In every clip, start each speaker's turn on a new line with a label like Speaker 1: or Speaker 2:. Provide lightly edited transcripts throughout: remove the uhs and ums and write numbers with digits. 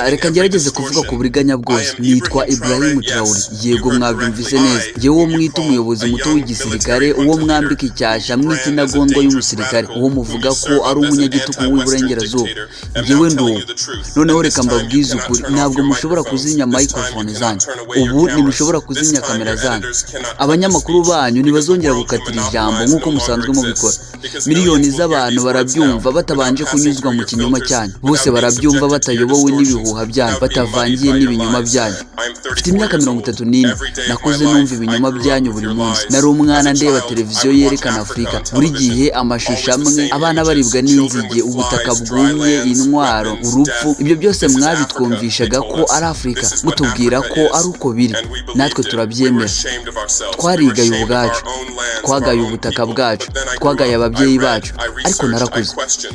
Speaker 1: Reka ngerageze kuvuga ku buriganya bwose. Nitwa Ibrahim Traoré. Yego mwabyumvise neza. Yewe mwita umuyobozi muto w'igisirikare, uwo mwambika icyasha mwita intagondwa y'umusirikare, uwo muvuga ko ari umunyagitugu w'iburengerazuba. Yewe nduwo. Noneho reka mbabwize ukuri, ntabwo mushobora kuzimya microphone zanyu. Ubu ntimushobora kuzimya kamera zanyu. Abanyamakuru banyu ntibazongera gukatira ijambo nk'uko musanzwe mubikora. Miliyoni z'abantu barabyumva batabanje kunyuzwa mu kinyoma cyanyu. Bose barabyumva batayobowe n'ibihuha byanyu, batavangiye n'ibinyoma byanyu. Mfite imyaka 34, nakuze numva ibinyoma byanyu buri munsi. Nari umwana ndeba televiziyo yerekana Afurika, buri gihe amashusho amwe, abana baribwa n'inzige, ubutaka bwumye, intwaro, urupfu. Ibyo byose mwabitwumvishaga ko ari Afurika, mutubwira ko ari uko biri. Natwe turabyemera. Twarigaye ubwacu, twagaye ubutaka bwacu, twagaye ababyeyi bacu. Ariko narakuze,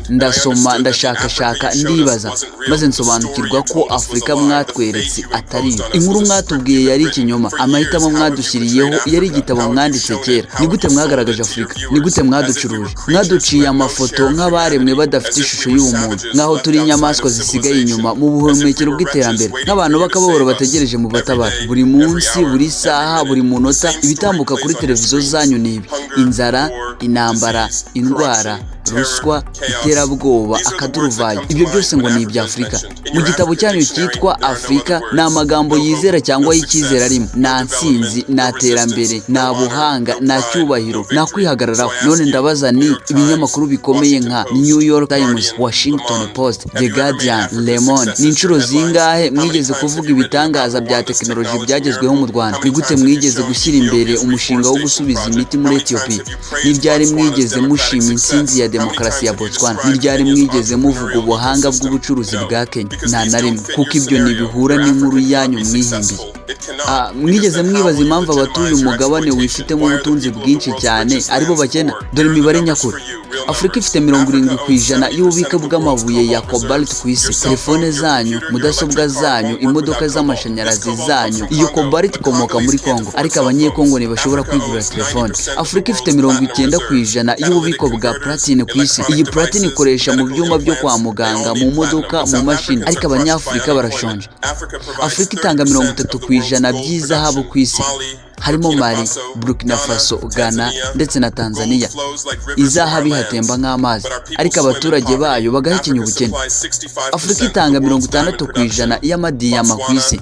Speaker 1: ndasoma, ndashakashaka, ndibaza, maze nsobanukirwa ko Afurika mwatweretse atari yo. Inkuru mwatubwiye yari ikinyoma, amahitamo mwadushyiriyeho yari igitabo mwanditse kera. Ni gute mwagaragaje Afurika? Ni gute mwaducuruje? Mwaduciye amafoto nk'abaremwe badafite ishusho y'ubumuntu, nk'aho turi inyamaswa zisigaye inyuma mu buhumekero bw'iterambere, nk'abantu b'akababaro bategereje mu batabara. Buri munsi, buri saha, buri munota, ibitambuka kuri televiziyo zanyu ni ibi: inzara, intambara, indwara, ruswa, iterabwoba, akaduruvayo. Ibyo byose ngo ni ibya Afurika. Mu gitabo cyanyu cyitwa Afurika, ni amagambo yizera cyangwa y'icyizere arimo. Nta nsinzi, nta terambere, nta buhanga, nta cyubahiro, nta kwihagararaho. None ndabaza, ni ibinyamakuru bikomeye nka New York Times, Washington Post, The Guardian, Le Monde, ni inshuro zingahe mwigeze kuvuga ibitangaza bya tekinoloji byagezweho mu Rwanda? Ni gute mwigeze gushyira imbere umushinga wo gusubiza imiti muri Ethiopia? Ni ryari mwigeze mushima intsinzi ya demokarasi ya Botswana? Ni ryari mwigeze muvuga ubuhanga bw'ubucuruzi bwa Kenya? Nta na rimwe, kuko ibyo ntibihura n'inkuru yanyu mwihimbiye. Mwigeze mwibaza impamvu abatuye umugabane wifitemo ubutunzi bwinshi cyane aribo bakena? Dore imibare nyakuri. Afurika ifite 70% y'ububiko bw'amabuye ya cobalt ku isi. Telefone zanyu, mudasobwa zanyu, imodoka z'amashanyarazi zanyu, iyo cobalt ikomoka muri Kongo, ariko abanyekongo ntibashobora kwigurira telefone. Afurika ifite 90% y'ububiko bwa platine ku isi. Iyi platine ikoresha mu byuma byo kwa muganga, mu modoka, mu mashini, ariko abanyafurika barashonje. Afurika itanga 30% by'izahabu ku isi, harimo Mali, Burkina Faso, Ghana ndetse na Tanzania. Izahabu ihatemba nk'amazi, ariko abaturage bayo bagahekenya ubukene. Afurika itanga 60% y'amadiyama ku isi.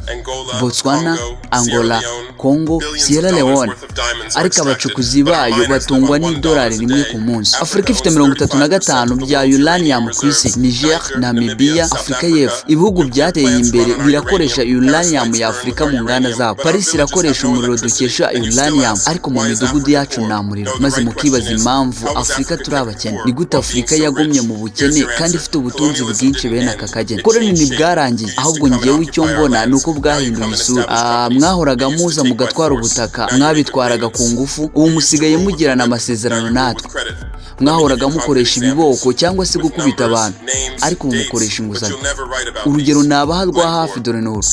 Speaker 1: Botswana, Angola, Congo, Sierra Leone, ariko abacukuzi bayo batungwa n'idolari rimwe ku munsi. Afurika ifite 35% bya uranium ku isi. Niger, Namibia, Afurika y'Epfo, ibihugu byateye imbere birakoresha uranium ya Afurika mu nganda zabo. Paris irakoresha umuriro dukesha uranium, ariko mu midugudu yacu nta muriro. Maze mukibaza impamvu Afurika turi abakene. Ni gute Afurika yagumye mu bukene kandi ifite ubutunzi bwinshi bene aka kageni? Koroni ntibwarangiye, ahubwo ngewe icyo mbona ni uko bwahinduye isura. Mwahoraga muza mugatwara ubutaka, mwabitwaraga ku ngufu, ubu musigaye mugirana amasezerano natwe. Mwahoraga mukoresha ibiboko cyangwa se gukubita abantu, ariko ubu mukoresha inguzanyo. Urugero nabaha rwa hafi, dore n'uru: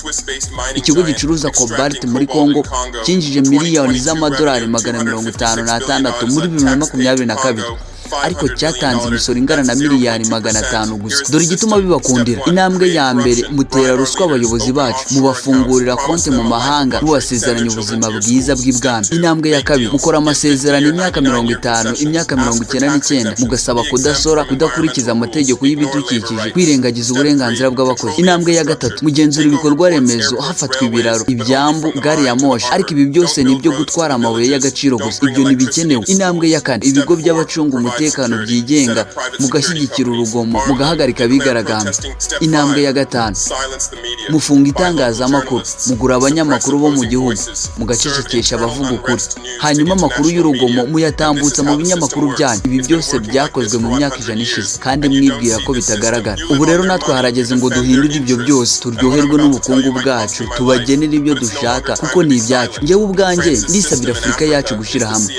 Speaker 1: ikigo gicuruza cobalt muri Kongo cyinjije miliyoni z'amadolari 556 muri 2022, ariko cyatanze imisoro ingana na miliyari 500 gusa. Dore igituma bibakundira: intambwe ya mbere, mutera ruswa abayobozi bacu, mubafungurira konti mu mahanga, mubasezeranya ubuzima bwiza bw'ibwami. Intambwe ya kabiri, mukora amasezerano imyaka 50, imyaka 99, mugasaba kudasora, kudakurikiza amategeko y'ibidukikije, kwirengagiza uburenganzira bw'abakozi. Intambwe ya gatatu, mugenzura ibikorwa remezo, hafatwa ibiraro, ibyambu, gari ya moshi, ariko ibi byose ni ibyo gutwara amabuye y'agaciro gusa, ibyo ntibikenewe. Intambwe ya kane, ibigo by'abacunga umutekano byigenga, mugashyigikira urugomo, mugahagarika abigaragambya. Intambwe ya gatanu, mufunga itangazamakuru, mugura abanyamakuru bo mu gihugu, mugacecekesha abavuga ukuri, hanyuma amakuru y'urugomo muyatambutsa mu binyamakuru byanyu. Ibi byose byakozwe mu myaka 100 ishize, kandi mwibwira ko bitagaragara. Ubu rero natwe harageze ngo duhindure ibyo byose, turyoherwe n'ubukungu bwacu, tubagenere ibyo dushaka kuko ni ibyacu. Njyewe ubwanjye ndisabira Afurika yacu gushyira hamwe.